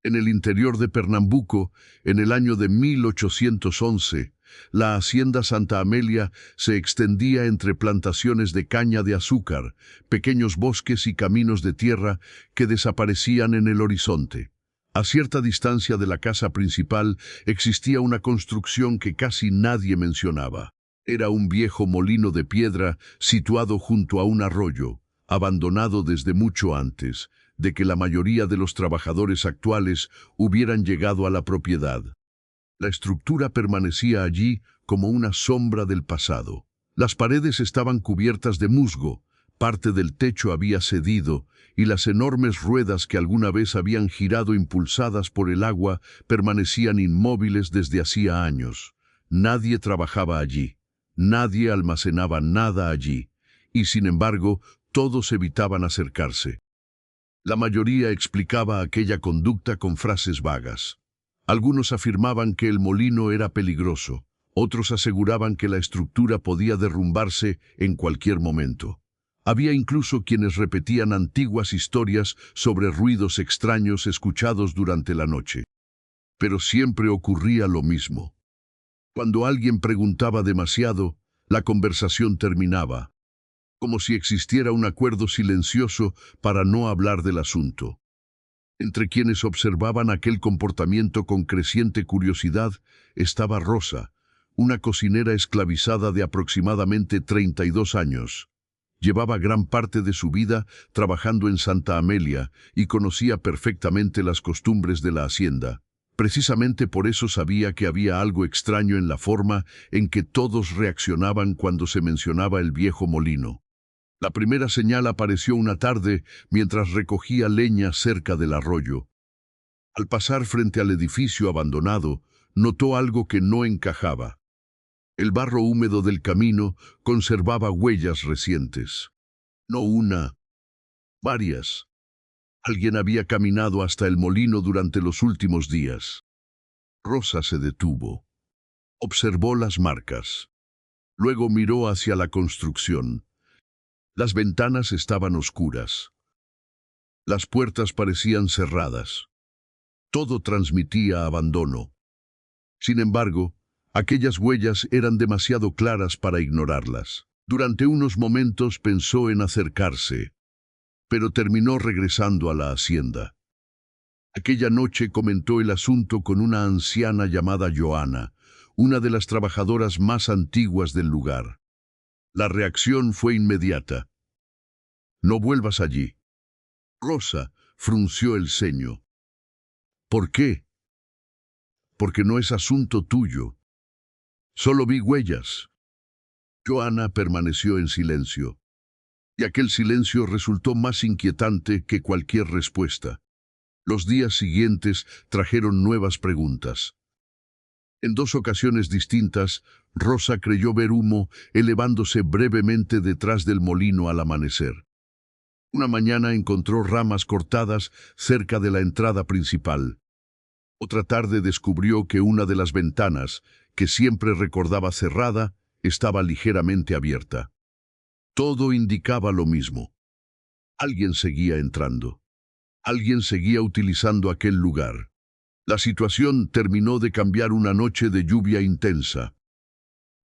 En el interior de Pernambuco, en el año de 1811, la hacienda Santa Amelia se extendía entre plantaciones de caña de azúcar, pequeños bosques y caminos de tierra que desaparecían en el horizonte. A cierta distancia de la casa principal existía una construcción que casi nadie mencionaba. Era un viejo molino de piedra situado junto a un arroyo, abandonado desde mucho antes de que la mayoría de los trabajadores actuales hubieran llegado a la propiedad. La estructura permanecía allí como una sombra del pasado. Las paredes estaban cubiertas de musgo, parte del techo había cedido y las enormes ruedas que alguna vez habían girado impulsadas por el agua permanecían inmóviles desde hacía años. Nadie trabajaba allí, nadie almacenaba nada allí, y sin embargo todos evitaban acercarse. La mayoría explicaba aquella conducta con frases vagas. Algunos afirmaban que el molino era peligroso, otros aseguraban que la estructura podía derrumbarse en cualquier momento. Había incluso quienes repetían antiguas historias sobre ruidos extraños escuchados durante la noche. Pero siempre ocurría lo mismo. Cuando alguien preguntaba demasiado, la conversación terminaba, como si existiera un acuerdo silencioso para no hablar del asunto. Entre quienes observaban aquel comportamiento con creciente curiosidad estaba Rosa, una cocinera esclavizada de aproximadamente 32 años. Llevaba gran parte de su vida trabajando en Santa Amelia y conocía perfectamente las costumbres de la hacienda. Precisamente por eso sabía que había algo extraño en la forma en que todos reaccionaban cuando se mencionaba el viejo molino. La primera señal apareció una tarde mientras recogía leña cerca del arroyo. Al pasar frente al edificio abandonado, notó algo que no encajaba. El barro húmedo del camino conservaba huellas recientes. No una, varias. Alguien había caminado hasta el molino durante los últimos días. Rosa se detuvo. Observó las marcas. Luego miró hacia la construcción. Las ventanas estaban oscuras. Las puertas parecían cerradas. Todo transmitía abandono. Sin embargo, aquellas huellas eran demasiado claras para ignorarlas. Durante unos momentos pensó en acercarse, pero terminó regresando a la hacienda. Aquella noche comentó el asunto con una anciana llamada Joana, una de las trabajadoras más antiguas del lugar. La reacción fue inmediata. «No vuelvas allí». Rosa frunció el ceño. «¿Por qué?» «Porque no es asunto tuyo. Solo vi huellas». Joana permaneció en silencio, y aquel silencio resultó más inquietante que cualquier respuesta. Los días siguientes trajeron nuevas preguntas. En dos ocasiones distintas, Rosa creyó ver humo elevándose brevemente detrás del molino al amanecer. Una mañana encontró ramas cortadas cerca de la entrada principal. Otra tarde descubrió que una de las ventanas, que siempre recordaba cerrada, estaba ligeramente abierta. Todo indicaba lo mismo. Alguien seguía entrando. Alguien seguía utilizando aquel lugar. La situación terminó de cambiar una noche de lluvia intensa.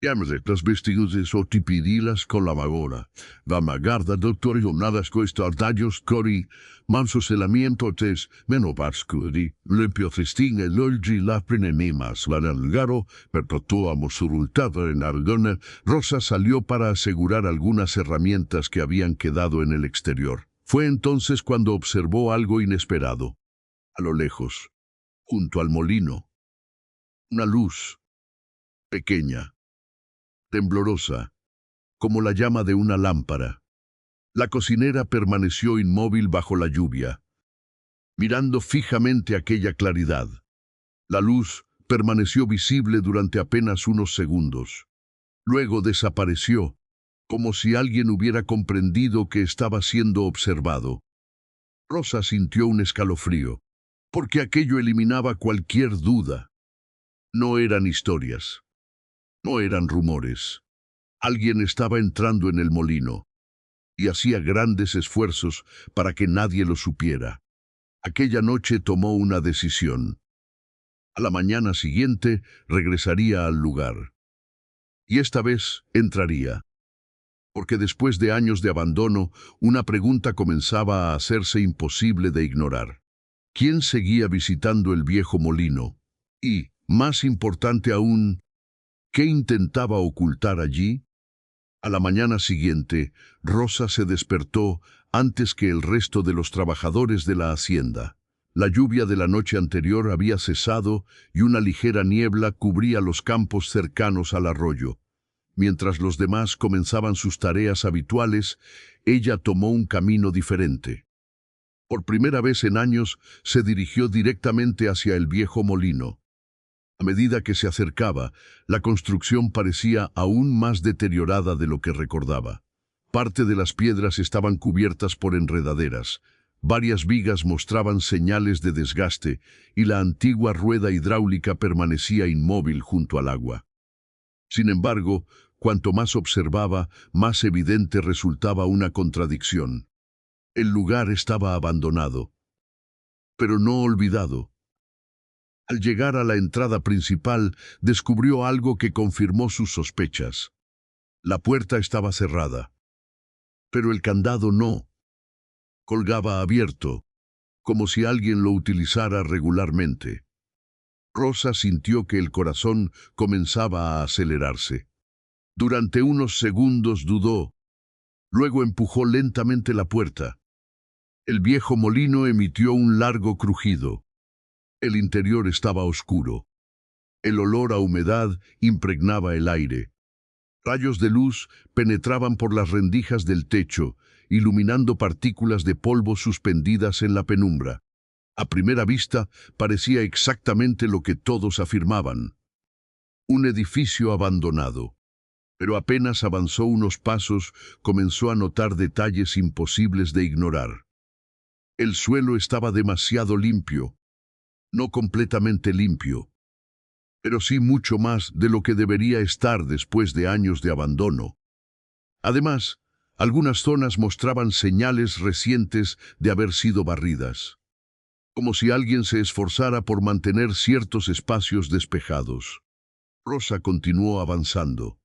Llámese las vestidos o tipidilas con la magora. La magarda doctor jonadas tallos cori, mansos elamientos menopascuri, limpio festín el olgi la prenemimas, la nalgaro, perpetua mosurultada en argona. Rosa salió para asegurar algunas herramientas que habían quedado en el exterior. Fue entonces cuando observó algo inesperado. A lo lejos, junto al molino, una luz, pequeña, temblorosa, como la llama de una lámpara. La cocinera permaneció inmóvil bajo la lluvia, mirando fijamente aquella claridad. La luz permaneció visible durante apenas unos segundos. Luego desapareció, como si alguien hubiera comprendido que estaba siendo observado. Rosa sintió un escalofrío, porque aquello eliminaba cualquier duda. No eran historias. No eran rumores. Alguien estaba entrando en el molino y hacía grandes esfuerzos para que nadie lo supiera. Aquella noche tomó una decisión. A la mañana siguiente regresaría al lugar. Y esta vez entraría. Porque después de años de abandono, una pregunta comenzaba a hacerse imposible de ignorar. ¿Quién seguía visitando el viejo molino? Y, más importante aún, ¿qué intentaba ocultar allí? A la mañana siguiente, Rosa se despertó antes que el resto de los trabajadores de la hacienda. La lluvia de la noche anterior había cesado y una ligera niebla cubría los campos cercanos al arroyo. Mientras los demás comenzaban sus tareas habituales, ella tomó un camino diferente. Por primera vez en años, se dirigió directamente hacia el viejo molino. A medida que se acercaba, la construcción parecía aún más deteriorada de lo que recordaba. Parte de las piedras estaban cubiertas por enredaderas, varias vigas mostraban señales de desgaste y la antigua rueda hidráulica permanecía inmóvil junto al agua. Sin embargo, cuanto más observaba, más evidente resultaba una contradicción. El lugar estaba abandonado, pero no olvidado. Al llegar a la entrada principal, descubrió algo que confirmó sus sospechas. La puerta estaba cerrada, pero el candado no. Colgaba abierto, como si alguien lo utilizara regularmente. Rosa sintió que el corazón comenzaba a acelerarse. Durante unos segundos dudó, luego empujó lentamente la puerta. El viejo molino emitió un largo crujido. El interior estaba oscuro. El olor a humedad impregnaba el aire. Rayos de luz penetraban por las rendijas del techo, iluminando partículas de polvo suspendidas en la penumbra. A primera vista, parecía exactamente lo que todos afirmaban. Un edificio abandonado. Pero apenas avanzó unos pasos, comenzó a notar detalles imposibles de ignorar. El suelo estaba demasiado limpio. No completamente limpio, pero sí mucho más de lo que debería estar después de años de abandono. Además, algunas zonas mostraban señales recientes de haber sido barridas, como si alguien se esforzara por mantener ciertos espacios despejados. Rosa continuó avanzando.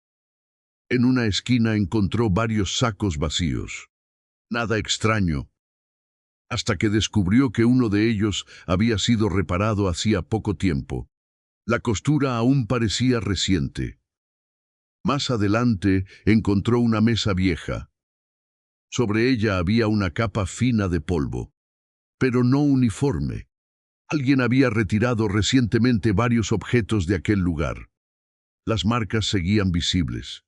En una esquina encontró varios sacos vacíos. Nada extraño, hasta que descubrió que uno de ellos había sido reparado hacía poco tiempo. La costura aún parecía reciente. Más adelante encontró una mesa vieja. Sobre ella había una capa fina de polvo, pero no uniforme. Alguien había retirado recientemente varios objetos de aquel lugar. Las marcas seguían visibles.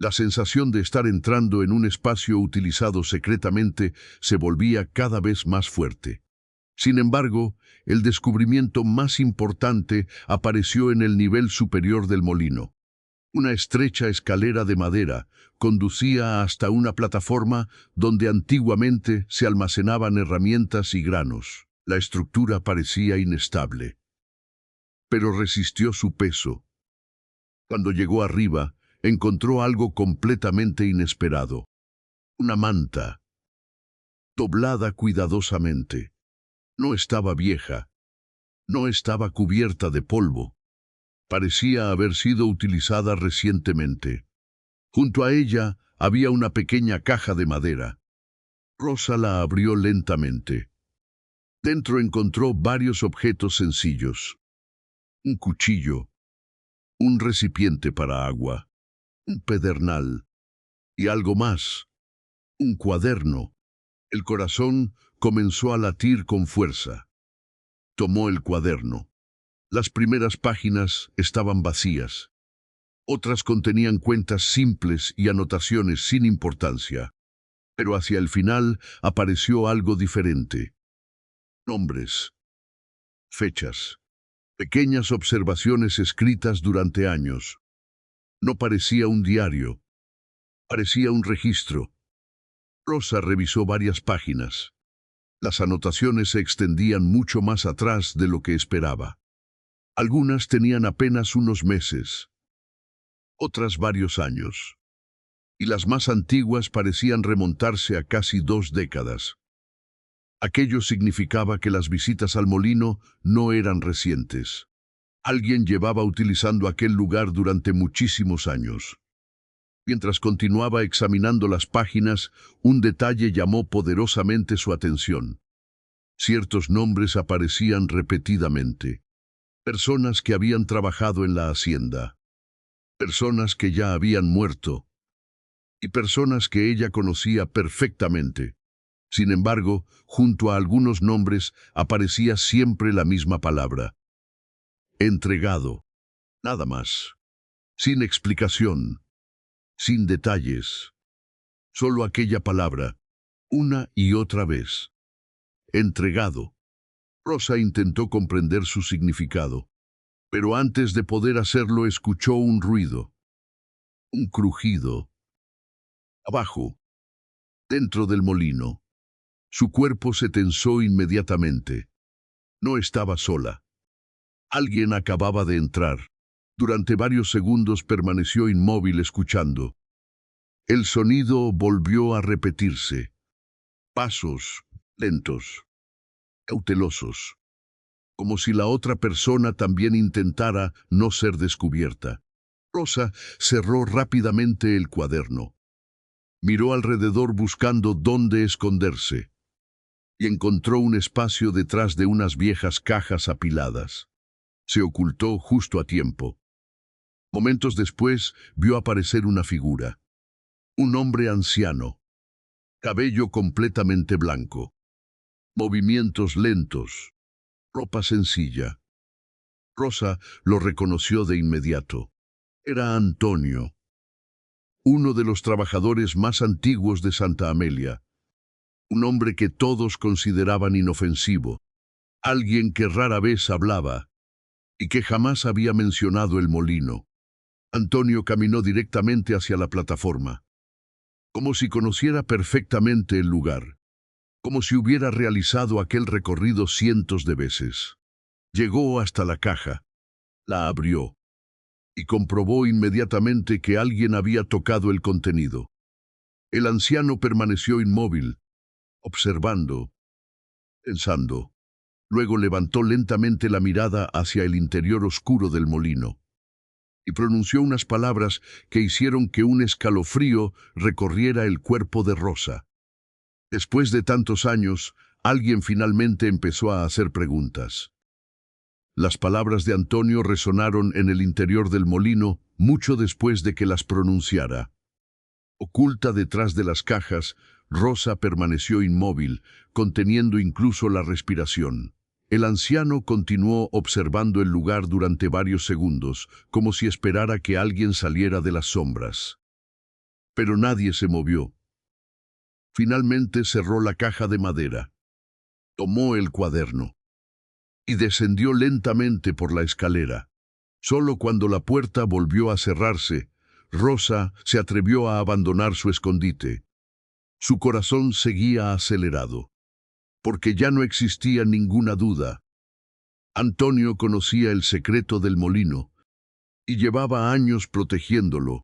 La sensación de estar entrando en un espacio utilizado secretamente se volvía cada vez más fuerte. Sin embargo, el descubrimiento más importante apareció en el nivel superior del molino. Una estrecha escalera de madera conducía hasta una plataforma donde antiguamente se almacenaban herramientas y granos. La estructura parecía inestable, pero resistió su peso. Cuando llegó arriba, encontró algo completamente inesperado. Una manta, doblada cuidadosamente. No estaba vieja, no estaba cubierta de polvo. Parecía haber sido utilizada recientemente. Junto a ella había una pequeña caja de madera. Rosa la abrió lentamente. Dentro encontró varios objetos sencillos. Un cuchillo, un recipiente para agua, un pedernal y algo más, un cuaderno. El corazón comenzó a latir con fuerza. Tomó el cuaderno. Las primeras páginas estaban vacías. Otras contenían cuentas simples y anotaciones sin importancia. Pero hacia el final apareció algo diferente. Nombres, fechas, pequeñas observaciones escritas durante años. No parecía un diario, parecía un registro. Rosa revisó varias páginas. Las anotaciones se extendían mucho más atrás de lo que esperaba. Algunas tenían apenas unos meses, otras varios años, y las más antiguas parecían remontarse a casi 2 décadas. Aquello significaba que las visitas al molino no eran recientes. Alguien llevaba utilizando aquel lugar durante muchísimos años. Mientras continuaba examinando las páginas, un detalle llamó poderosamente su atención. Ciertos nombres aparecían repetidamente. Personas que habían trabajado en la hacienda. Personas que ya habían muerto. Y personas que ella conocía perfectamente. Sin embargo, junto a algunos nombres aparecía siempre la misma palabra. Entregado. Nada más. Sin explicación. Sin detalles. Solo aquella palabra, una y otra vez. Entregado. Rosa intentó comprender su significado, pero antes de poder hacerlo escuchó un ruido. Un crujido. Abajo. Dentro del molino. Su cuerpo se tensó inmediatamente. No estaba sola. Alguien acababa de entrar. Durante varios segundos permaneció inmóvil escuchando. El sonido volvió a repetirse. Pasos lentos, cautelosos, como si la otra persona también intentara no ser descubierta. Rosa cerró rápidamente el cuaderno. Miró alrededor buscando dónde esconderse y encontró un espacio detrás de unas viejas cajas apiladas. Se ocultó justo a tiempo. Momentos después vio aparecer una figura. Un hombre anciano, cabello completamente blanco, movimientos lentos, ropa sencilla. Rosa lo reconoció de inmediato. Era Antonio, uno de los trabajadores más antiguos de Santa Amelia, un hombre que todos consideraban inofensivo, alguien que rara vez hablaba y que jamás había mencionado el molino. Antonio caminó directamente hacia la plataforma, como si conociera perfectamente el lugar, como si hubiera realizado aquel recorrido cientos de veces. Llegó hasta la caja, la abrió y comprobó inmediatamente que alguien había tocado el contenido. El anciano permaneció inmóvil, observando, pensando. Luego levantó lentamente la mirada hacia el interior oscuro del molino y pronunció unas palabras que hicieron que un escalofrío recorriera el cuerpo de Rosa. Después de tantos años, alguien finalmente empezó a hacer preguntas. Las palabras de Antonio resonaron en el interior del molino mucho después de que las pronunciara. Oculta detrás de las cajas, Rosa permaneció inmóvil, conteniendo incluso la respiración. El anciano continuó observando el lugar durante varios segundos, como si esperara que alguien saliera de las sombras. Pero nadie se movió. Finalmente cerró la caja de madera, tomó el cuaderno y descendió lentamente por la escalera. Solo cuando la puerta volvió a cerrarse, Rosa se atrevió a abandonar su escondite. Su corazón seguía acelerado, porque ya no existía ninguna duda. Antonio conocía el secreto del molino y llevaba años protegiéndolo.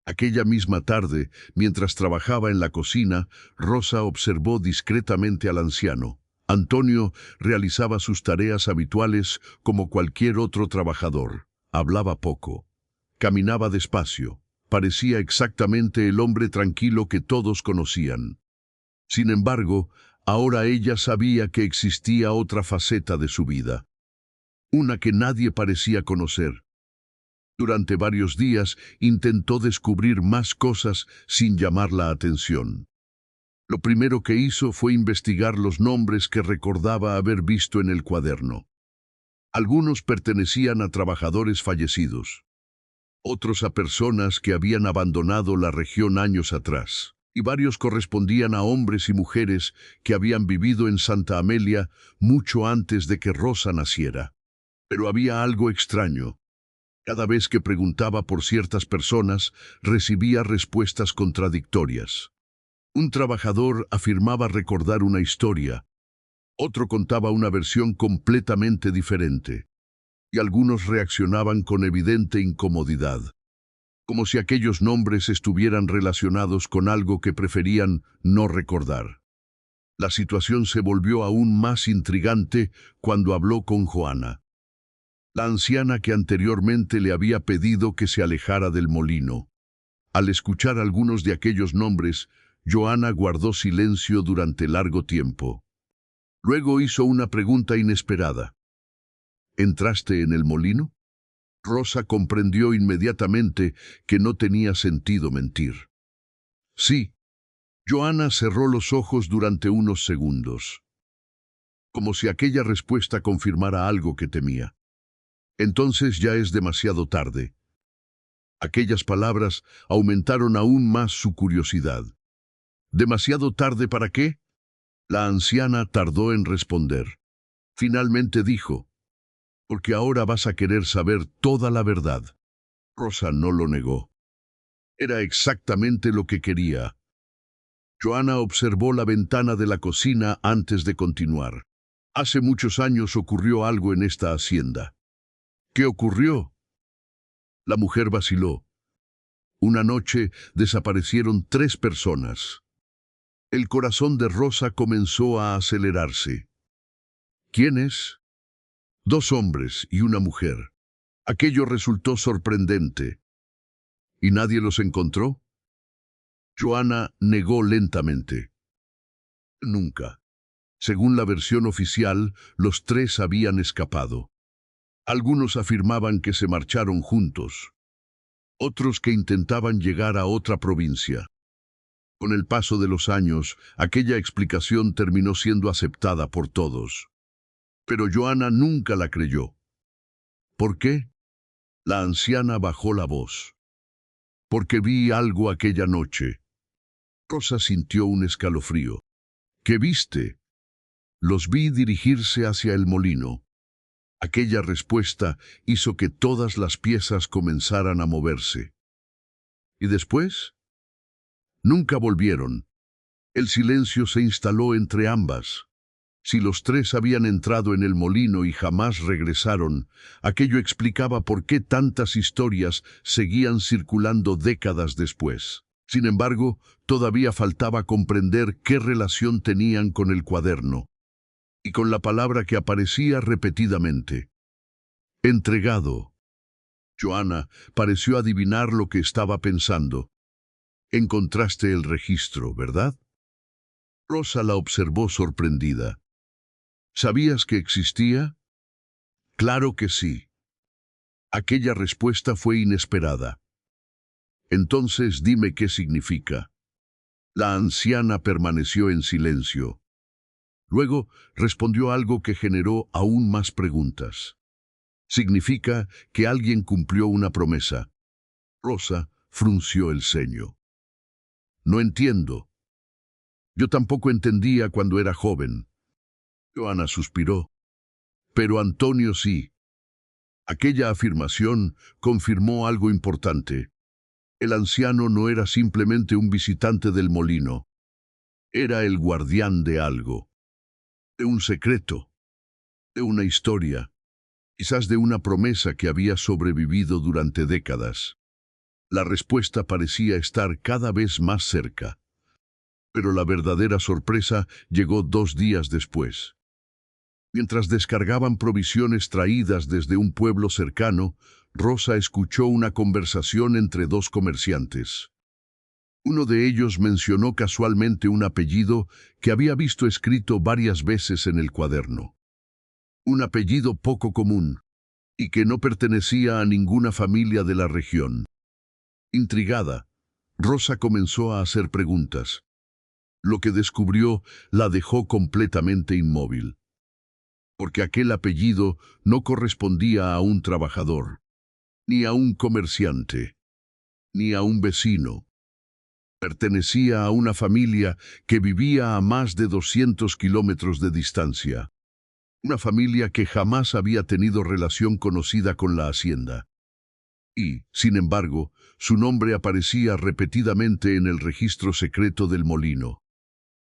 Aquella misma tarde, mientras trabajaba en la cocina, Rosa observó discretamente al anciano. Antonio realizaba sus tareas habituales como cualquier otro trabajador. Hablaba poco, caminaba despacio, parecía exactamente el hombre tranquilo que todos conocían. Sin embargo, ahora ella sabía que existía otra faceta de su vida, una que nadie parecía conocer. Durante varios días intentó descubrir más cosas sin llamar la atención. Lo primero que hizo fue investigar los nombres que recordaba haber visto en el cuaderno. Algunos pertenecían a trabajadores fallecidos, otros a personas que habían abandonado la región años atrás, y varios correspondían a hombres y mujeres que habían vivido en Santa Amelia mucho antes de que Rosa naciera. Pero había algo extraño. Cada vez que preguntaba por ciertas personas, recibía respuestas contradictorias. Un trabajador afirmaba recordar una historia, otro contaba una versión completamente diferente, y algunos reaccionaban con evidente incomodidad, como si aquellos nombres estuvieran relacionados con algo que preferían no recordar. La situación se volvió aún más intrigante cuando habló con Joana, la anciana que anteriormente le había pedido que se alejara del molino. Al escuchar algunos de aquellos nombres, Joana guardó silencio durante largo tiempo. Luego hizo una pregunta inesperada. ¿Entraste en el molino? Rosa comprendió inmediatamente que no tenía sentido mentir. Sí. Joana cerró los ojos durante unos segundos, como si aquella respuesta confirmara algo que temía. Entonces ya es demasiado tarde. Aquellas palabras aumentaron aún más su curiosidad. ¿Demasiado tarde para qué? La anciana tardó en responder. Finalmente dijo, porque ahora vas a querer saber toda la verdad. Rosa no lo negó. Era exactamente lo que quería. Joana observó la ventana de la cocina antes de continuar. Hace muchos años ocurrió algo en esta hacienda. ¿Qué ocurrió? La mujer vaciló. Una noche desaparecieron 3 personas. El corazón de Rosa comenzó a acelerarse. ¿Quiénes? 2 hombres y una mujer. Aquello resultó sorprendente. ¿Y nadie los encontró? Joana negó lentamente. Nunca. Según la versión oficial, los 3 habían escapado. Algunos afirmaban que se marcharon juntos, otros que intentaban llegar a otra provincia. Con el paso de los años, aquella explicación terminó siendo aceptada por todos. Pero Joana nunca la creyó. ¿Por qué? La anciana bajó la voz. Porque vi algo aquella noche. Rosa sintió un escalofrío. ¿Qué viste? Los vi dirigirse hacia el molino. Aquella respuesta hizo que todas las piezas comenzaran a moverse. ¿Y después? Nunca volvieron. El silencio se instaló entre ambas. Si los 3 habían entrado en el molino y jamás regresaron, aquello explicaba por qué tantas historias seguían circulando décadas después. Sin embargo, todavía faltaba comprender qué relación tenían con el cuaderno y con la palabra que aparecía repetidamente. Entregado. Joana pareció adivinar lo que estaba pensando. Encontraste el registro, ¿verdad? Rosa la observó sorprendida. ¿Sabías que existía? Claro que sí. Aquella respuesta fue inesperada. Entonces dime qué significa. La anciana permaneció en silencio. Luego respondió algo que generó aún más preguntas. Significa que alguien cumplió una promesa. Rosa frunció el ceño. No entiendo. Yo tampoco entendía cuando era joven. Joana suspiró. Pero Antonio sí. Aquella afirmación confirmó algo importante. El anciano no era simplemente un visitante del molino. Era el guardián de algo. De un secreto. De una historia. Quizás de una promesa que había sobrevivido durante décadas. La respuesta parecía estar cada vez más cerca. Pero la verdadera sorpresa llegó 2 días después. Mientras descargaban provisiones traídas desde un pueblo cercano, Rosa escuchó una conversación entre 2 comerciantes. Uno de ellos mencionó casualmente un apellido que había visto escrito varias veces en el cuaderno. Un apellido poco común, y que no pertenecía a ninguna familia de la región. Intrigada, Rosa comenzó a hacer preguntas. Lo que descubrió la dejó completamente inmóvil. Porque aquel apellido no correspondía a un trabajador, ni a un comerciante, ni a un vecino. Pertenecía a una familia que vivía a más de 200 kilómetros de distancia. Una familia que jamás había tenido relación conocida con la hacienda. Y, sin embargo, su nombre aparecía repetidamente en el registro secreto del molino.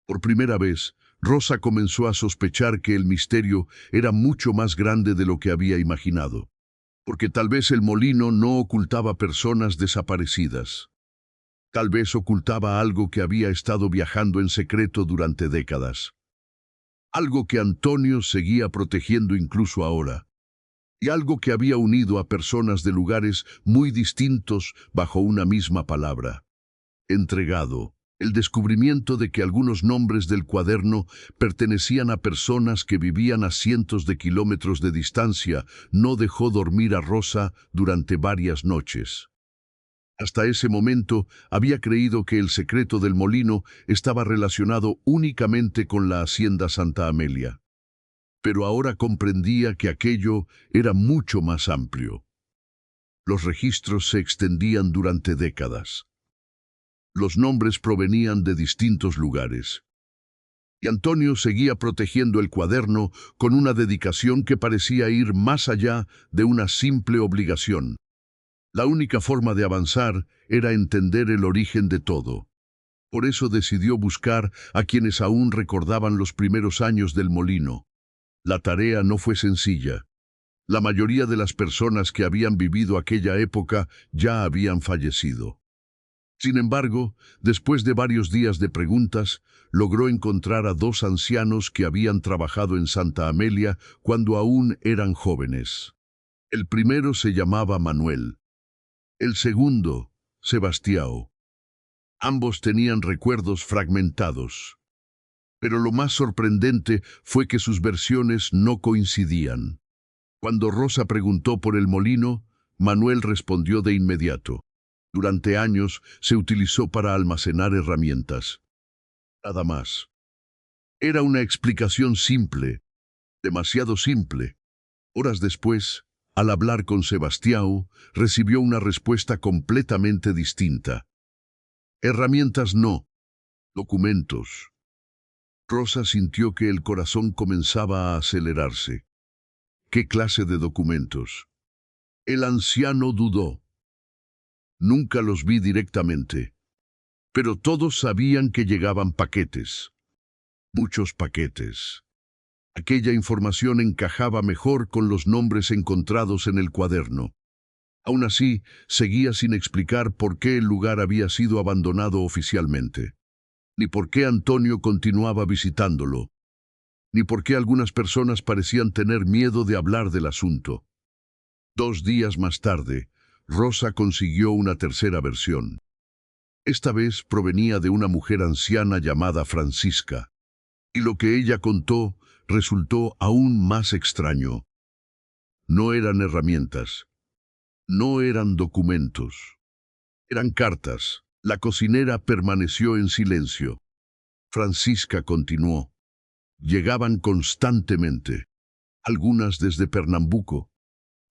Por primera vez, Rosa comenzó a sospechar que el misterio era mucho más grande de lo que había imaginado. Porque tal vez el molino no ocultaba personas desaparecidas. Tal vez ocultaba algo que había estado viajando en secreto durante décadas. algo que Antonio seguía protegiendo incluso ahora, y algo que había unido a personas de lugares muy distintos bajo una misma palabra: entregado. El descubrimiento de que algunos nombres del cuaderno pertenecían a personas que vivían a cientos de kilómetros de distancia no dejó dormir a Rosa durante varias noches. Hasta ese momento había creído que el secreto del molino estaba relacionado únicamente con la hacienda Santa Amelia. Pero ahora comprendía que aquello era mucho más amplio. Los registros se extendían durante décadas. Los nombres provenían de distintos lugares. Y Antonio seguía protegiendo el cuaderno con una dedicación que parecía ir más allá de una simple obligación. La única forma de avanzar era entender el origen de todo. Por eso decidió buscar a quienes aún recordaban los primeros años del molino. La tarea no fue sencilla. La mayoría de las personas que habían vivido aquella época ya habían fallecido. Sin embargo, después de varios días de preguntas, logró encontrar a dos ancianos que habían trabajado en Santa Amelia cuando aún eran jóvenes. El primero se llamaba Manuel. El segundo, Sebastião. Ambos tenían recuerdos fragmentados. Pero lo más sorprendente fue que sus versiones no coincidían. Cuando Rosa preguntó por el molino, Manuel respondió de inmediato: durante años se utilizó para almacenar herramientas. Nada más. Era una explicación simple, demasiado simple. Horas después, al hablar con Sebastião, recibió una respuesta completamente distinta. Herramientas no, documentos. Rosa sintió que el corazón comenzaba a acelerarse. ¿Qué clase de documentos? El anciano dudó. Nunca los vi directamente, pero todos sabían que llegaban paquetes. Muchos paquetes. Aquella información encajaba mejor con los nombres encontrados en el cuaderno. Aún así, seguía sin explicar por qué el lugar había sido abandonado oficialmente, ni por qué Antonio continuaba visitándolo, ni por qué algunas personas parecían tener miedo de hablar del asunto. 2 días más tarde, Rosa consiguió una tercera versión. Esta vez provenía de una mujer anciana llamada Francisca, y lo que ella contó resultó aún más extraño. No eran herramientas, no eran documentos, eran cartas. La cocinera permaneció en silencio. Francisca continuó. Llegaban constantemente, algunas desde Pernambuco,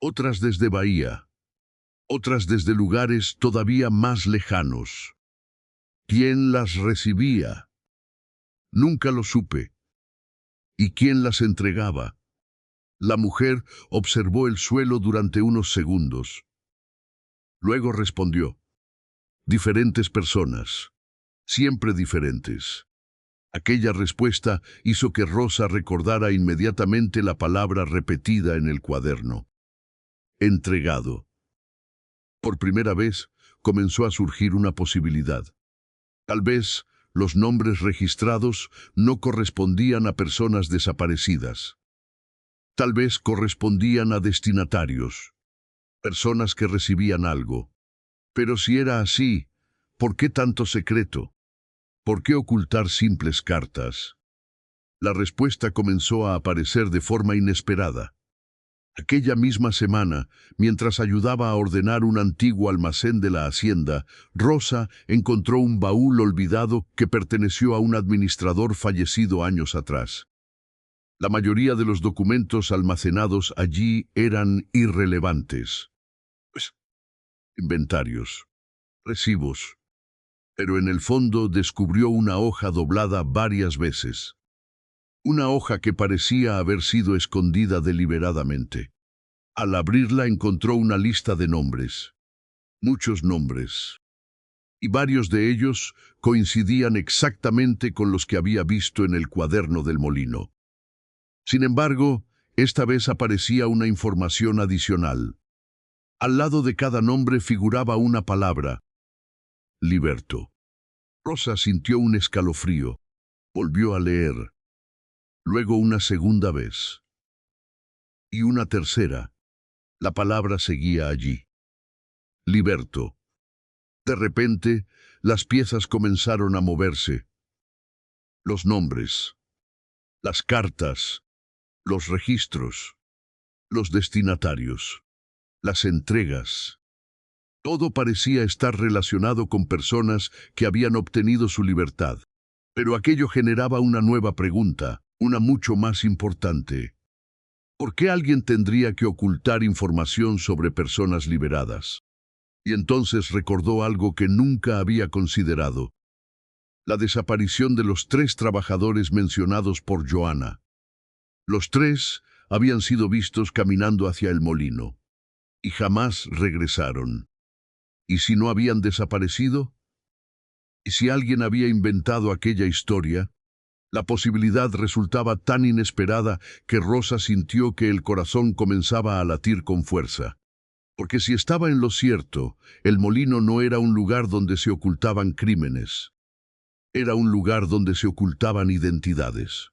otras desde Bahía, otras desde lugares todavía más lejanos. ¿Quién las recibía? Nunca lo supe. ¿Y quién las entregaba? La mujer observó el suelo durante unos segundos. Luego respondió: diferentes personas, siempre diferentes. Aquella respuesta hizo que Rosa recordara inmediatamente la palabra repetida en el cuaderno: entregado. Por primera vez comenzó a surgir una posibilidad. Tal vez los nombres registrados no correspondían a personas desaparecidas. Tal vez correspondían a destinatarios, personas que recibían algo. Pero si era así, ¿por qué tanto secreto? ¿Por qué ocultar simples cartas? La respuesta comenzó a aparecer de forma inesperada. Aquella misma semana, mientras ayudaba a ordenar un antiguo almacén de la hacienda, Rosa encontró un baúl olvidado que perteneció a un administrador fallecido años atrás. La mayoría de los documentos almacenados allí eran irrelevantes. Inventarios, recibos. Pero en el fondo descubrió una hoja doblada varias veces. Una hoja que parecía haber sido escondida deliberadamente. Al abrirla encontró una lista de nombres. Muchos nombres. Y varios de ellos coincidían exactamente con los que había visto en el cuaderno del molino. Sin embargo, esta vez aparecía una información adicional. Al lado de cada nombre figuraba una palabra: Liberto. Rosa sintió un escalofrío. Volvió a leer. luego una segunda vez y una tercera. La palabra seguía allí. Liberto. De repente, las piezas comenzaron a moverse. Los nombres, las cartas, los registros, los destinatarios, las entregas. Todo parecía estar relacionado con personas que habían obtenido su libertad. Pero aquello generaba una nueva pregunta, una mucho más importante. ¿Por qué alguien tendría que ocultar información sobre personas liberadas? Y entonces recordó algo que nunca había considerado: la desaparición de los 3 trabajadores mencionados por Joanna. Los 3 habían sido vistos caminando hacia el molino y jamás regresaron. ¿Y si no habían desaparecido? ¿Y si alguien había inventado aquella historia? La posibilidad resultaba tan inesperada que Rosa sintió que el corazón comenzaba a latir con fuerza. Porque si estaba en lo cierto, el molino no era un lugar donde se ocultaban crímenes. Era un lugar donde se ocultaban identidades.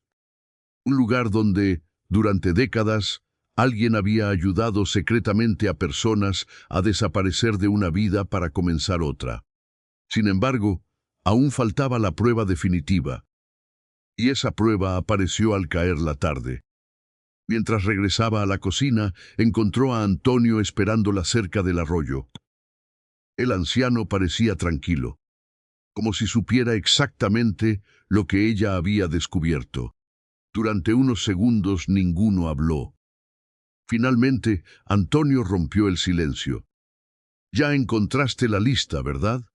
Un lugar donde, durante décadas, alguien había ayudado secretamente a personas a desaparecer de una vida para comenzar otra. Sin embargo, aún faltaba la prueba definitiva. Y esa prueba apareció al caer la tarde. Mientras regresaba a la cocina, encontró a Antonio esperándola cerca del arroyo. El anciano parecía tranquilo, como si supiera exactamente lo que ella había descubierto. Durante unos segundos ninguno habló. Finalmente, Antonio rompió el silencio. «Ya encontraste la lista, ¿verdad?»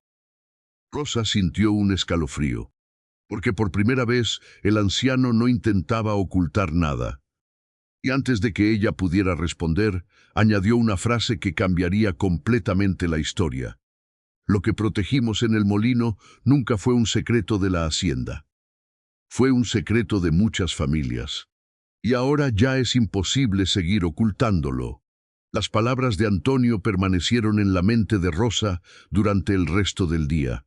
Rosa sintió un escalofrío, porque por primera vez el anciano no intentaba ocultar nada. Y antes de que ella pudiera responder, añadió una frase que cambiaría completamente la historia. Lo que protegimos en el molino nunca fue un secreto de la hacienda. Fue un secreto de muchas familias. Y ahora ya es imposible seguir ocultándolo. Las palabras de Antonio permanecieron en la mente de Rosa durante el resto del día.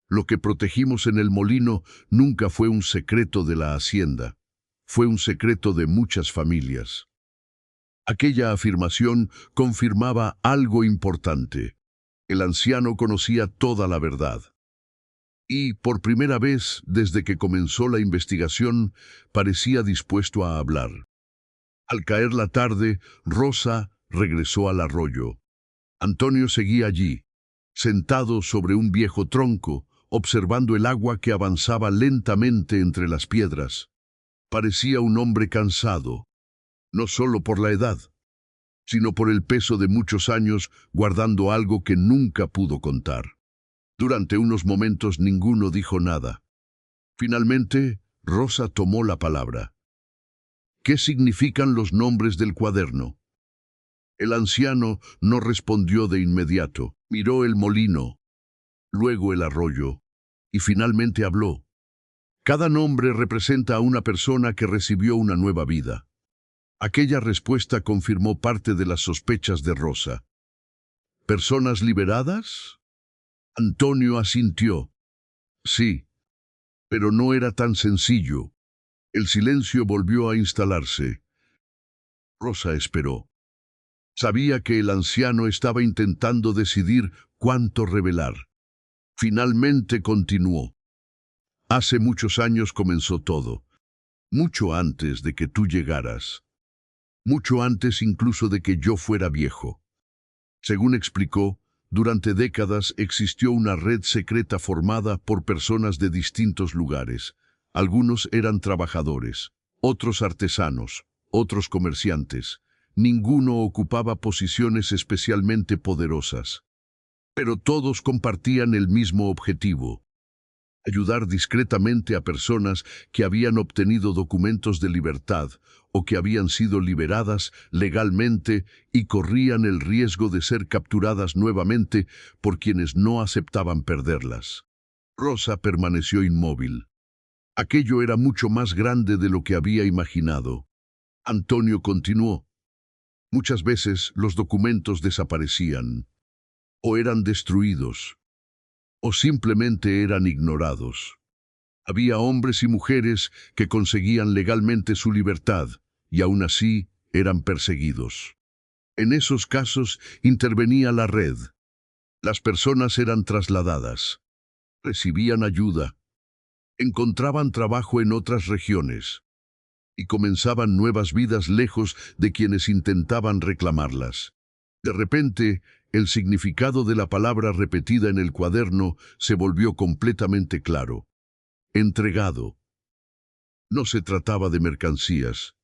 Lo que protegimos en el molino nunca fue un secreto de la hacienda. Fue un secreto de muchas familias. Aquella afirmación confirmaba algo importante. El anciano conocía toda la verdad. Y, por primera vez desde que comenzó la investigación, parecía dispuesto a hablar. Al caer la tarde, Rosa regresó al arroyo. Antonio seguía allí, sentado sobre un viejo tronco, observando el agua que avanzaba lentamente entre las piedras. Parecía un hombre cansado, no solo por la edad, sino por el peso de muchos años guardando algo que nunca pudo contar. Durante unos momentos ninguno dijo nada. Finalmente, Rosa tomó la palabra. «¿Qué significan los nombres del cuaderno?» El anciano no respondió de inmediato. Miró el molino, luego el arroyo, y finalmente habló. «Cada nombre representa a una persona que recibió una nueva vida». Aquella respuesta confirmó parte de las sospechas de Rosa. «¿Personas liberadas?» Antonio asintió. «Sí, pero no era tan sencillo». El silencio volvió a instalarse. Rosa esperó. Sabía que el anciano estaba intentando decidir cuánto revelar. Finalmente continuó. «Hace muchos años comenzó todo, mucho antes de que tú llegaras, mucho antes incluso de que yo fuera viejo. Según explicó, durante décadas existió una red secreta formada por personas de distintos lugares. Algunos eran trabajadores, otros artesanos, otros comerciantes. Ninguno ocupaba posiciones especialmente poderosas. Pero todos compartían el mismo objetivo: ayudar discretamente a personas que habían obtenido documentos de libertad o que habían sido liberadas legalmente y corrían el riesgo de ser capturadas nuevamente por quienes no aceptaban perderlas. Rosa permaneció inmóvil. Aquello era mucho más grande de lo que había imaginado. Antonio continuó. Muchas veces los documentos desaparecían, o eran destruidos, o simplemente eran ignorados. Había hombres y mujeres que conseguían legalmente su libertad y aún así eran perseguidos. En esos casos intervenía la red. Las personas eran trasladadas, recibían ayuda, encontraban trabajo en otras regiones y comenzaban nuevas vidas lejos de quienes intentaban reclamarlas. De repente, el significado de la palabra repetida en el cuaderno se volvió completamente claro. Entregado. No se trataba de mercancías,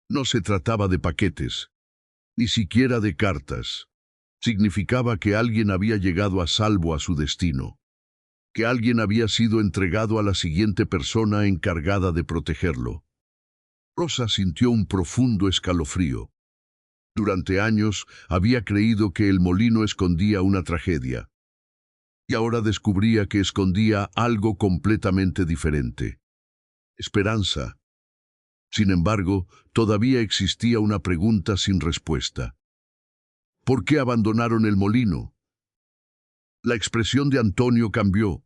no se trataba de paquetes, ni siquiera de cartas. Significaba que alguien había llegado a salvo a su destino, que alguien había sido entregado a la siguiente persona encargada de protegerlo. Rosa sintió un profundo escalofrío. Durante años había creído que el molino escondía una tragedia, y ahora descubría que escondía algo completamente diferente. Esperanza. Sin embargo, todavía existía una pregunta sin respuesta. ¿Por qué abandonaron el molino? La expresión de Antonio cambió.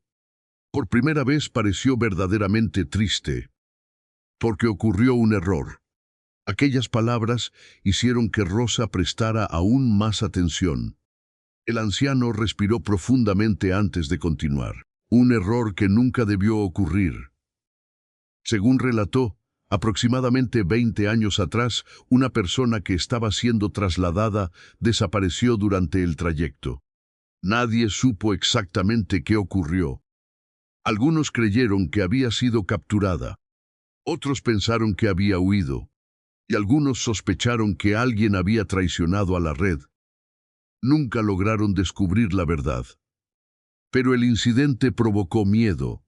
Por primera vez pareció verdaderamente triste, porque ocurrió un error. Aquellas palabras hicieron que Rosa prestara aún más atención. El anciano respiró profundamente antes de continuar. Un error que nunca debió ocurrir. Según relató, aproximadamente 20 años atrás, una persona que estaba siendo trasladada desapareció durante el trayecto. Nadie supo exactamente qué ocurrió. Algunos creyeron que había sido capturada. Otros pensaron que había huido. Y algunos sospecharon que alguien había traicionado a la red. Nunca lograron descubrir la verdad. Pero el incidente provocó miedo.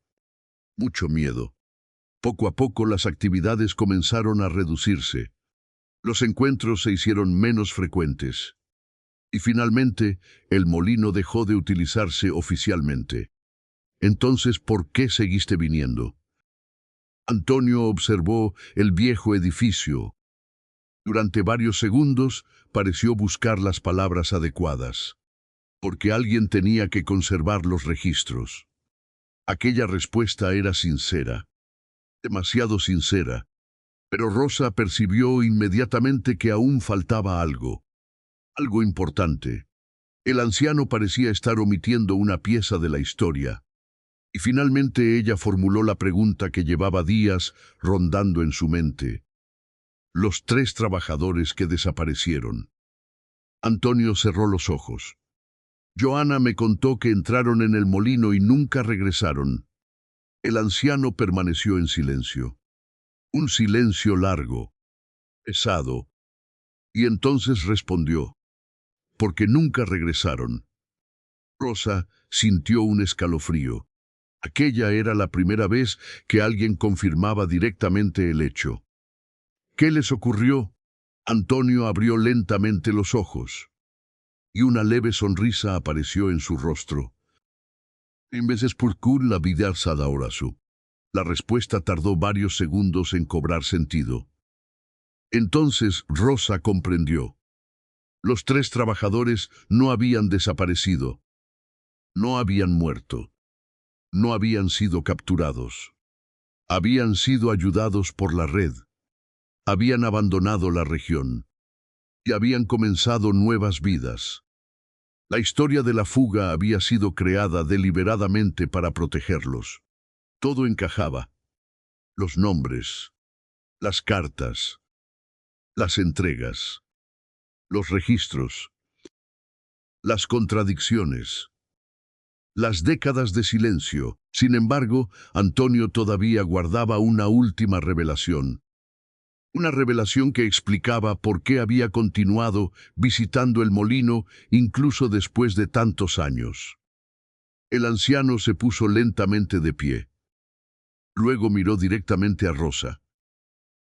Mucho miedo. Poco a poco las actividades comenzaron a reducirse. Los encuentros se hicieron menos frecuentes. Y finalmente, el molino dejó de utilizarse oficialmente. Entonces, ¿por qué seguiste viniendo? Antonio observó el viejo edificio. Durante varios segundos pareció buscar las palabras adecuadas. Porque alguien tenía que conservar los registros. Aquella respuesta era sincera. Demasiado sincera. Pero Rosa percibió inmediatamente que aún faltaba algo. Algo importante. El anciano parecía estar omitiendo una pieza de la historia. Y finalmente ella formuló la pregunta que llevaba días rondando en su mente. Los 3 trabajadores que desaparecieron. Antonio cerró los ojos. Joana me contó que entraron en el molino y nunca regresaron. El anciano permaneció en silencio. Un silencio largo, pesado. Y entonces respondió. Porque nunca regresaron. Rosa sintió un escalofrío. Aquella era la primera vez que alguien confirmaba directamente el hecho. ¿Qué les ocurrió? Antonio abrió lentamente los ojos. Y una leve sonrisa apareció en su rostro. En veces por la vida ahora su. La respuesta tardó varios segundos en cobrar sentido. Entonces Rosa comprendió. Los 3 trabajadores no habían desaparecido. No habían muerto. No habían sido capturados. Habían sido ayudados por la red. Habían abandonado la región. Y habían comenzado nuevas vidas. La historia de la fuga había sido creada deliberadamente para protegerlos. Todo encajaba. Los nombres, las cartas, las entregas, los registros, las contradicciones, las décadas de silencio. Sin embargo, Antonio todavía guardaba una última revelación. Una revelación que explicaba por qué había continuado visitando el molino incluso después de tantos años. El anciano se puso lentamente de pie. Luego miró directamente a Rosa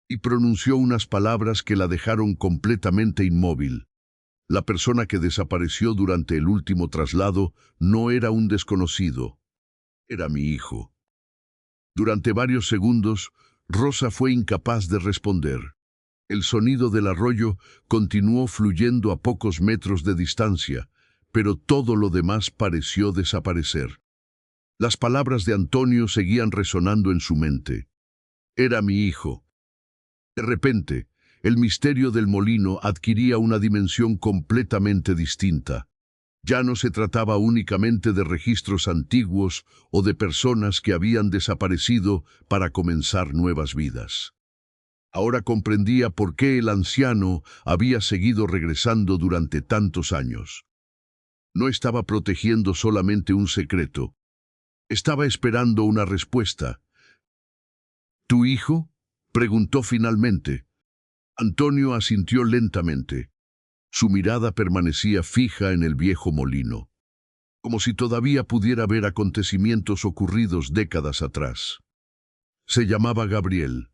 y pronunció unas palabras que la dejaron completamente inmóvil. La persona que desapareció durante el último traslado no era un desconocido. Era mi hijo. Durante varios segundos, Rosa fue incapaz de responder. El sonido del arroyo continuó fluyendo a pocos metros de distancia, pero todo lo demás pareció desaparecer. Las palabras de Antonio seguían resonando en su mente. Era mi hijo. De repente, el misterio del molino adquiría una dimensión completamente distinta. Ya no se trataba únicamente de registros antiguos o de personas que habían desaparecido para comenzar nuevas vidas. Ahora comprendía por qué el anciano había seguido regresando durante tantos años. No estaba protegiendo solamente un secreto. Estaba esperando una respuesta. ¿Tu hijo?, preguntó finalmente. Antonio asintió lentamente. Su mirada permanecía fija en el viejo molino, como si todavía pudiera ver acontecimientos ocurridos décadas atrás. Se llamaba Gabriel.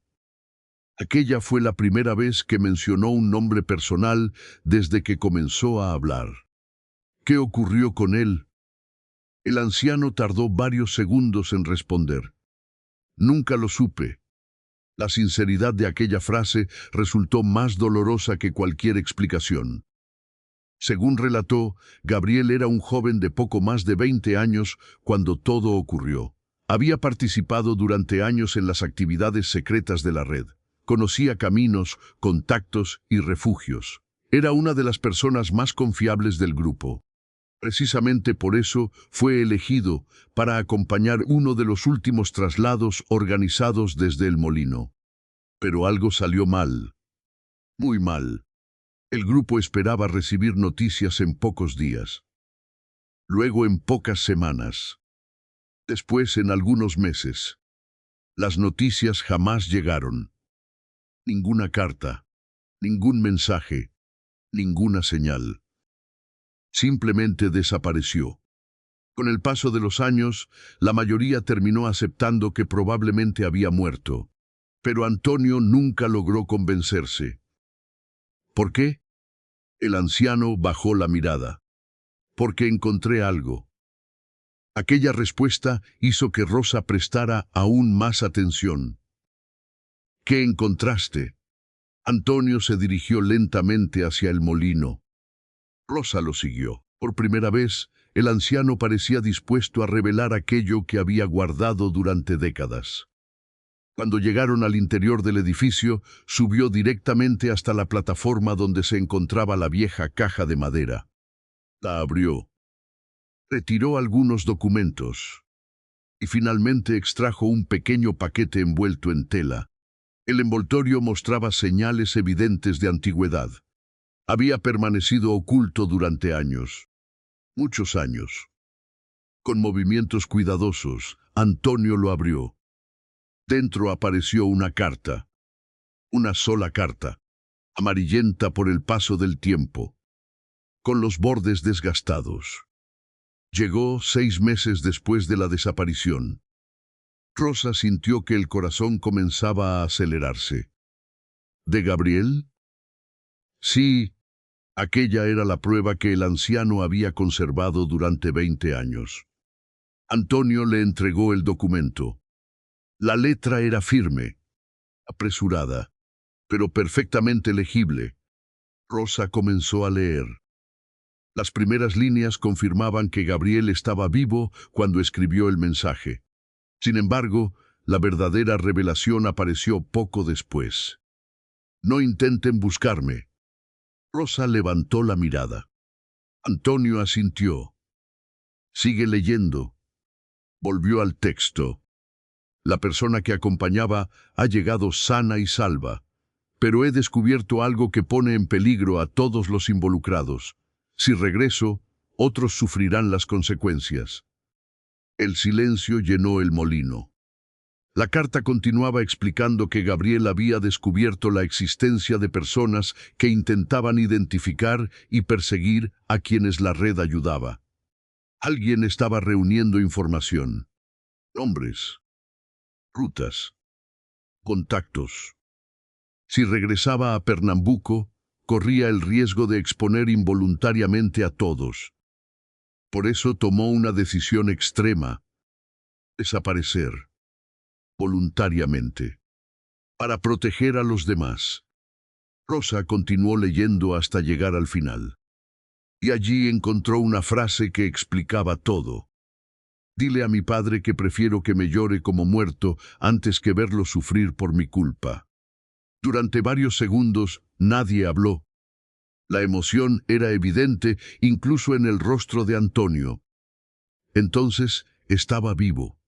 Aquella fue la primera vez que mencionó un nombre personal desde que comenzó a hablar. ¿Qué ocurrió con él? El anciano tardó varios segundos en responder. Nunca lo supe. La sinceridad de aquella frase resultó más dolorosa que cualquier explicación. Según relató, Gabriel era un joven de poco más de 20 años cuando todo ocurrió. Había participado durante años en las actividades secretas de la red. Conocía caminos, contactos y refugios. Era una de las personas más confiables del grupo. Precisamente por eso fue elegido para acompañar uno de los últimos traslados organizados desde el molino. Pero algo salió mal. Muy mal. El grupo esperaba recibir noticias en pocos días. Luego en pocas semanas. Después en algunos meses. Las noticias jamás llegaron. Ninguna carta, ningún mensaje, ninguna señal. Simplemente desapareció. Con el paso de los años, la mayoría terminó aceptando que probablemente había muerto. Pero Antonio nunca logró convencerse. ¿Por qué? El anciano bajó la mirada. Porque encontré algo. Aquella respuesta hizo que Rosa prestara aún más atención. ¿Qué encontraste? Antonio se dirigió lentamente hacia el molino. Rosa lo siguió. Por primera vez, el anciano parecía dispuesto a revelar aquello que había guardado durante décadas. Cuando llegaron al interior del edificio, subió directamente hasta la plataforma donde se encontraba la vieja caja de madera. La abrió. Retiró algunos documentos. Y finalmente extrajo un pequeño paquete envuelto en tela. El envoltorio mostraba señales evidentes de antigüedad. Había permanecido oculto durante años. Muchos años. Con movimientos cuidadosos, Antonio lo abrió. Dentro apareció una carta. Una sola carta, amarillenta por el paso del tiempo, con los bordes desgastados. Llegó 6 meses después de la desaparición. Rosa sintió que el corazón comenzaba a acelerarse. ¿De Gabriel? Sí, aquella era la prueba que el anciano había conservado durante 20 años. Antonio le entregó el documento. La letra era firme, apresurada, pero perfectamente legible. Rosa comenzó a leer. Las primeras líneas confirmaban que Gabriel estaba vivo cuando escribió el mensaje. Sin embargo, la verdadera revelación apareció poco después. No intenten buscarme. Rosa levantó la mirada. Antonio asintió. Sigue leyendo. Volvió al texto. La persona que acompañaba ha llegado sana y salva, pero he descubierto algo que pone en peligro a todos los involucrados. Si regreso, otros sufrirán las consecuencias. El silencio llenó el molino. La carta continuaba explicando que Gabriel había descubierto la existencia de personas que intentaban identificar y perseguir a quienes la red ayudaba. Alguien estaba reuniendo información. Nombres, rutas, contactos. Si regresaba a Pernambuco, corría el riesgo de exponer involuntariamente a todos. Por eso tomó una decisión extrema: desaparecer, voluntariamente, para proteger a los demás. Rosa continuó leyendo hasta llegar al final. Y allí encontró una frase que explicaba todo. Dile a mi padre que prefiero que me llore como muerto antes que verlo sufrir por mi culpa. Durante varios segundos nadie habló. La emoción era evidente incluso en el rostro de Antonio. Entonces estaba vivo.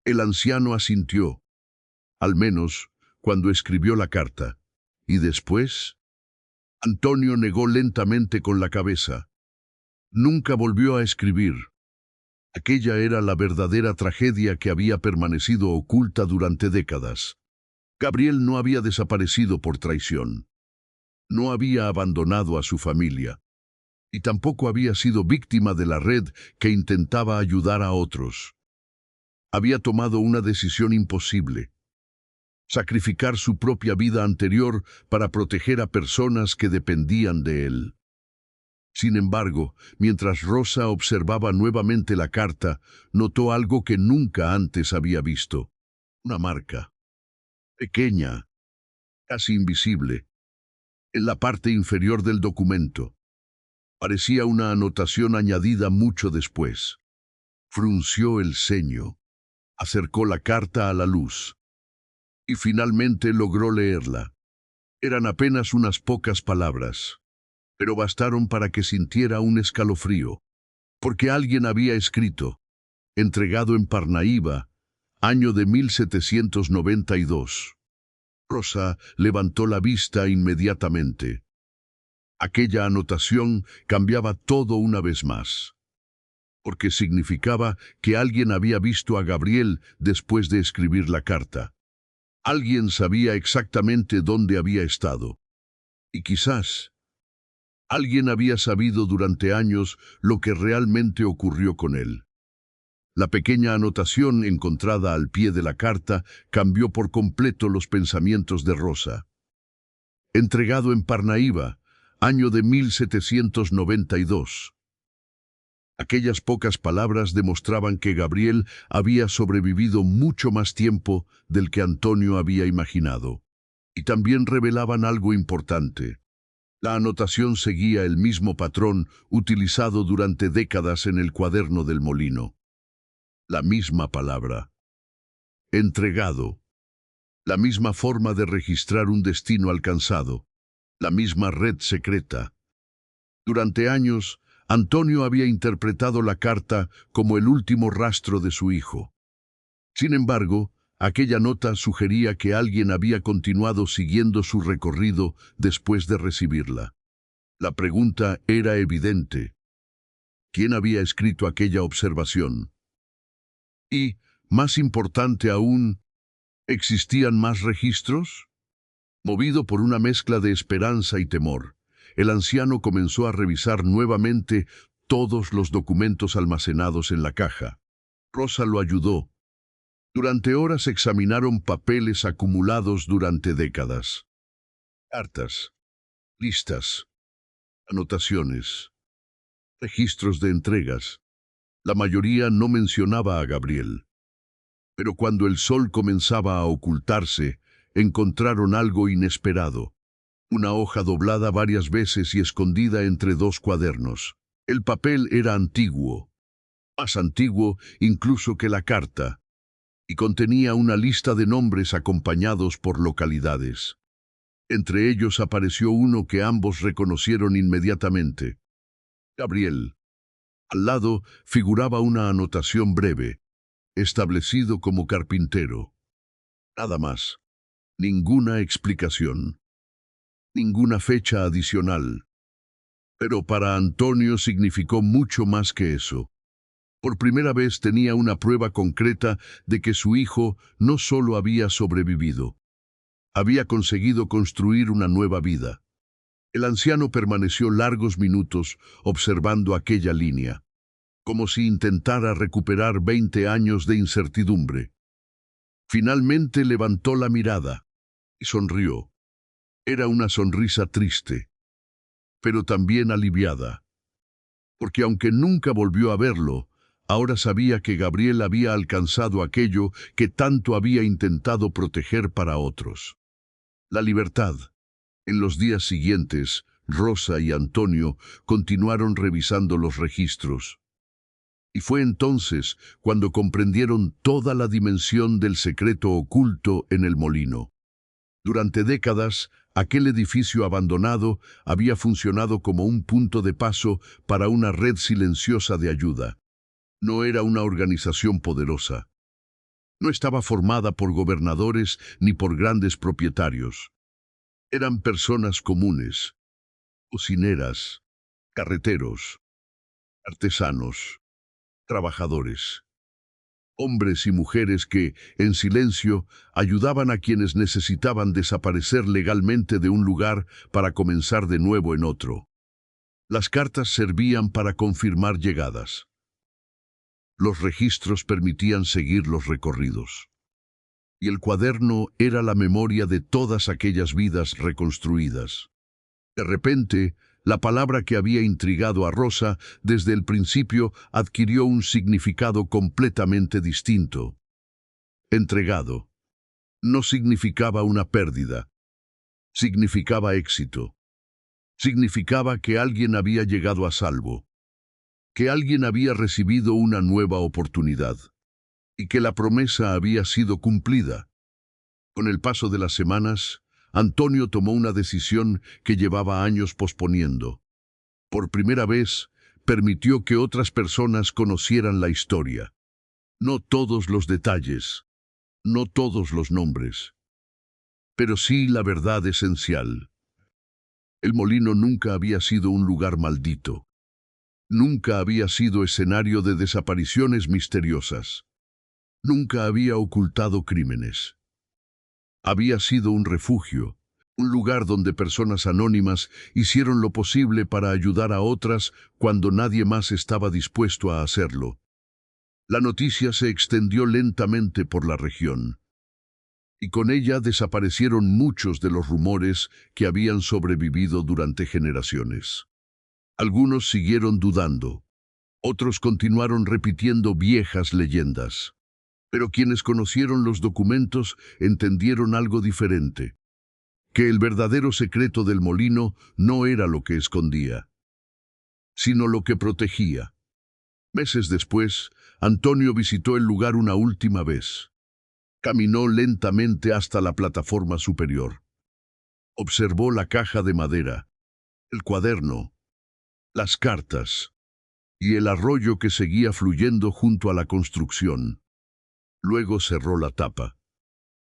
El anciano asintió, al menos cuando escribió la carta. Y después, Antonio negó lentamente con la cabeza. Nunca volvió a escribir. Aquella era la verdadera tragedia que había permanecido oculta durante décadas. Gabriel no había desaparecido por traición. No había abandonado a su familia. Y tampoco había sido víctima de la red que intentaba ayudar a otros. Había tomado una decisión imposible: sacrificar su propia vida anterior para proteger a personas que dependían de él. Sin embargo, mientras Rosa observaba nuevamente la carta, notó algo que nunca antes había visto. Una marca, pequeña, casi invisible, en la parte inferior del documento. Parecía una anotación añadida mucho después. Frunció el ceño, acercó la carta a la luz y finalmente logró leerla. Eran apenas unas pocas palabras, pero bastaron para que sintiera un escalofrío, porque alguien había escrito: entregado en Parnaíba, año de 1792. Rosa levantó la vista inmediatamente. Aquella anotación cambiaba todo una vez más, porque significaba que alguien había visto a Gabriel después de escribir la carta. Alguien sabía exactamente dónde había estado. Y quizás alguien había sabido durante años lo que realmente ocurrió con él. La pequeña anotación encontrada al pie de la carta cambió por completo los pensamientos de Rosa. Entregado en Parnaíba, año de 1792. Aquellas pocas palabras demostraban que Gabriel había sobrevivido mucho más tiempo del que Antonio había imaginado. Y también revelaban algo importante. La anotación seguía el mismo patrón utilizado durante décadas en el cuaderno del molino. La misma palabra. Entregado. La misma forma de registrar un destino alcanzado. La misma red secreta. Durante años, Antonio había interpretado la carta como el último rastro de su hijo. Sin embargo, aquella nota sugería que alguien había continuado siguiendo su recorrido después de recibirla. La pregunta era evidente: ¿quién había escrito aquella observación? Y, más importante aún, ¿existían más registros? Movido por una mezcla de esperanza y temor, el anciano comenzó a revisar nuevamente todos los documentos almacenados en la caja. Rosa lo ayudó. Durante horas examinaron papeles acumulados durante décadas. Cartas, listas, anotaciones, registros de entregas. La mayoría no mencionaba a Gabriel. Pero cuando el sol comenzaba a ocultarse, encontraron algo inesperado. Una hoja doblada varias veces y escondida entre dos cuadernos. El papel era antiguo, más antiguo incluso que la carta, y contenía una lista de nombres acompañados por localidades. Entre ellos apareció uno que ambos reconocieron inmediatamente: Gabriel. Al lado figuraba una anotación breve: establecido como carpintero. Nada más. Ninguna explicación. Ninguna fecha adicional. Pero para Antonio significó mucho más que eso. Por primera vez tenía una prueba concreta de que su hijo no solo había sobrevivido, había conseguido construir una nueva vida. El anciano permaneció largos minutos observando aquella línea, como si intentara recuperar 20 años de incertidumbre. Finalmente levantó la mirada y sonrió. Era una sonrisa triste, pero también aliviada, porque aunque nunca volvió a verlo, ahora sabía que Gabriel había alcanzado aquello que tanto había intentado proteger para otros: la libertad. En los días siguientes, Rosa y Antonio continuaron revisando los registros. Y fue entonces cuando comprendieron toda la dimensión del secreto oculto en el molino. Durante décadas, aquel edificio abandonado había funcionado como un punto de paso para una red silenciosa de ayuda. No era una organización poderosa. No estaba formada por gobernadores ni por grandes propietarios. Eran personas comunes, cocineras, carreteros, artesanos, trabajadores. Hombres y mujeres que, en silencio, ayudaban a quienes necesitaban desaparecer legalmente de un lugar para comenzar de nuevo en otro. Las cartas servían para confirmar llegadas. Los registros permitían seguir los recorridos. Y el cuaderno era la memoria de todas aquellas vidas reconstruidas. De repente, la palabra que había intrigado a Rosa desde el principio adquirió un significado completamente distinto. Entregado. No significaba una pérdida. Significaba éxito. Significaba que alguien había llegado a salvo. Que alguien había recibido una nueva oportunidad. Y que la promesa había sido cumplida. Con el paso de las semanas, Antonio tomó una decisión que llevaba años posponiendo. Por primera vez, permitió que otras personas conocieran la historia. No todos los detalles, no todos los nombres, pero sí la verdad esencial. El molino nunca había sido un lugar maldito. Nunca había sido escenario de desapariciones misteriosas. Nunca había ocultado crímenes. Había sido un refugio, un lugar donde personas anónimas hicieron lo posible para ayudar a otras cuando nadie más estaba dispuesto a hacerlo. La noticia se extendió lentamente por la región, y con ella desaparecieron muchos de los rumores que habían sobrevivido durante generaciones. Algunos siguieron dudando, otros continuaron repitiendo viejas leyendas. Pero quienes conocieron los documentos entendieron algo diferente. Que el verdadero secreto del molino no era lo que escondía, sino lo que protegía. Meses después, Antonio visitó el lugar una última vez. Caminó lentamente hasta la plataforma superior. Observó la caja de madera, el cuaderno, las cartas y el arroyo que seguía fluyendo junto a la construcción. Luego cerró la tapa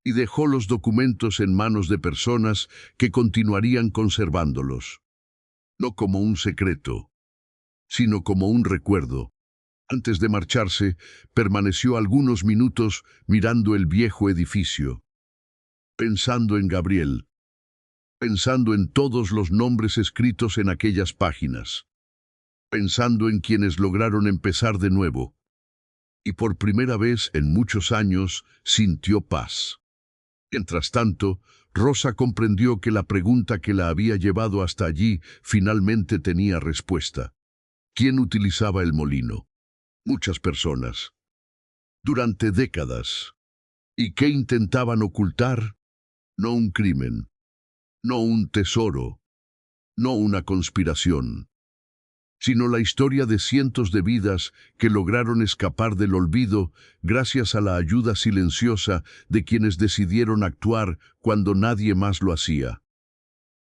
y dejó los documentos en manos de personas que continuarían conservándolos. No como un secreto, sino como un recuerdo. Antes de marcharse, permaneció algunos minutos mirando el viejo edificio, pensando en Gabriel, pensando en todos los nombres escritos en aquellas páginas, pensando en quienes lograron empezar de nuevo. Y por primera vez en muchos años sintió paz. Mientras tanto, Rosa comprendió que la pregunta que la había llevado hasta allí finalmente tenía respuesta. ¿Quién utilizaba el molino? Muchas personas. Durante décadas. ¿Y qué intentaban ocultar? No un crimen, no un tesoro, no una conspiración, sino la historia de cientos de vidas que lograron escapar del olvido gracias a la ayuda silenciosa de quienes decidieron actuar cuando nadie más lo hacía.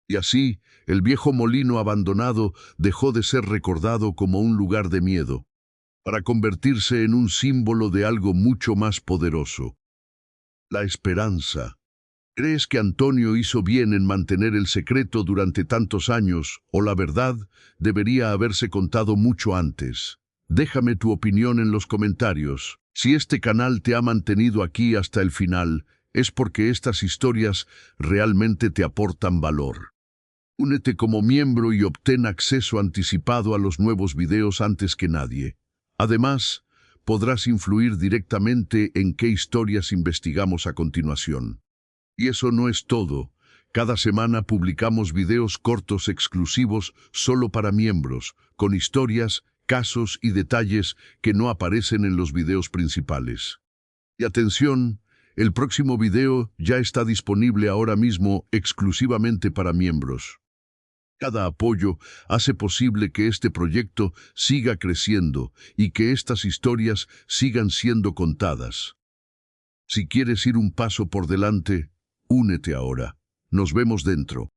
Y así, el viejo molino abandonado dejó de ser recordado como un lugar de miedo, para convertirse en un símbolo de algo mucho más poderoso. La esperanza. ¿Crees que Antonio hizo bien en mantener el secreto durante tantos años, o la verdad debería haberse contado mucho antes? Déjame tu opinión en los comentarios. Si este canal te ha mantenido aquí hasta el final, es porque estas historias realmente te aportan valor. Únete como miembro y obtén acceso anticipado a los nuevos videos antes que nadie. Además, podrás influir directamente en qué historias investigamos a continuación. Y eso no es todo. Cada semana publicamos videos cortos exclusivos solo para miembros, con historias, casos y detalles que no aparecen en los videos principales. Y atención, el próximo video ya está disponible ahora mismo exclusivamente para miembros. Cada apoyo hace posible que este proyecto siga creciendo y que estas historias sigan siendo contadas. Si quieres ir un paso por delante, únete ahora. Nos vemos dentro.